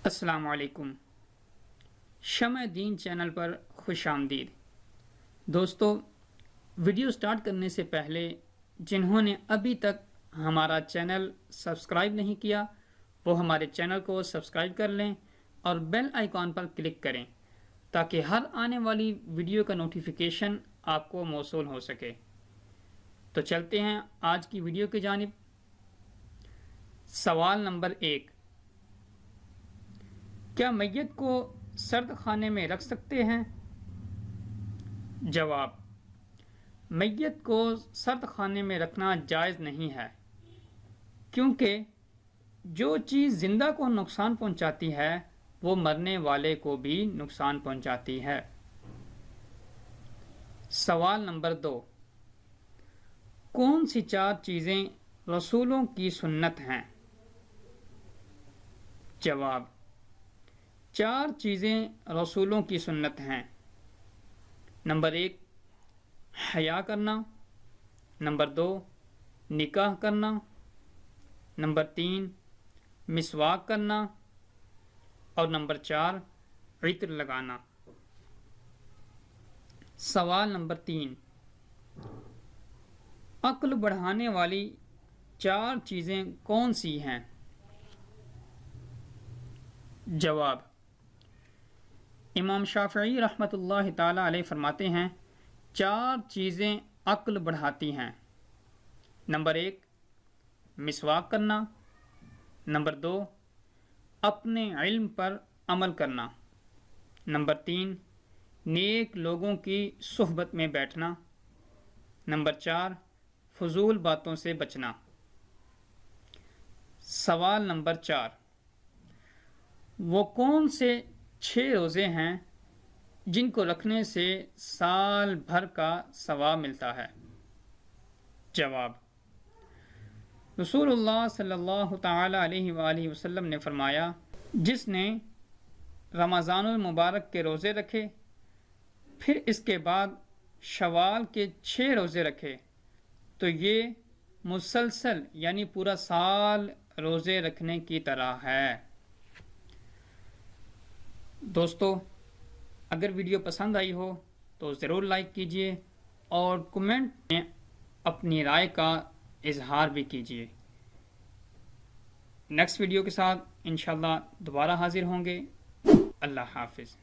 السلام علیکم۔ شمع دین چینل پر خوش آمدید۔ دوستو، ویڈیو سٹارٹ کرنے سے پہلے جنہوں نے ابھی تک ہمارا چینل سبسکرائب نہیں کیا وہ ہمارے چینل کو سبسکرائب کر لیں اور بیل آئیکن پر کلک کریں تاکہ ہر آنے والی ویڈیو کا نوٹیفیکیشن آپ کو موصول ہو سکے۔ تو چلتے ہیں آج کی ویڈیو کی جانب۔ سوال نمبر 1، کیا میت کو سرد خانے میں رکھ سکتے ہیں؟ جواب: میت کو سرد خانے میں رکھنا جائز نہیں ہے، کیونکہ جو چیز زندہ کو نقصان پہنچاتی ہے وہ مرنے والے کو بھی نقصان پہنچاتی ہے۔ سوال نمبر 2، کون سی 4 چیزیں رسولوں کی سنت ہیں؟ جواب: 4 چیزیں رسولوں کی سنت ہیں۔ نمبر 1، حیا کرنا۔ نمبر 2، نکاح کرنا۔ نمبر 3، مسواک کرنا۔ اور نمبر 4، عطر لگانا۔ سوال نمبر 3، عقل بڑھانے والی 4 چیزیں کون سی ہیں؟ جواب: امام شافعی رحمۃ اللہ تعالی علیہ فرماتے ہیں 4 چیزیں عقل بڑھاتی ہیں۔ نمبر 1، مسواک کرنا۔ نمبر 2، اپنے علم پر عمل کرنا۔ نمبر 3، نیک لوگوں کی صحبت میں بیٹھنا۔ نمبر 4، فضول باتوں سے بچنا۔ سوال نمبر 4، وہ کون سے 6 روزے ہیں جن کو رکھنے سے سال بھر کا ثواب ملتا ہے؟ جواب: رسول اللہ صلی اللہ تعالی علیہ وآلہ وسلم نے فرمایا، جس نے رمضان المبارک کے روزے رکھے پھر اس کے بعد شوال کے 6 روزے رکھے تو یہ مسلسل یعنی پورا سال روزے رکھنے کی طرح ہے۔ دوستو، اگر ویڈیو پسند آئی ہو تو ضرور لائک کیجئے اور کمنٹ میں اپنی رائے کا اظہار بھی کیجئے۔ نیکسٹ ویڈیو کے ساتھ انشاءاللہ دوبارہ حاضر ہوں گے۔ اللہ حافظ۔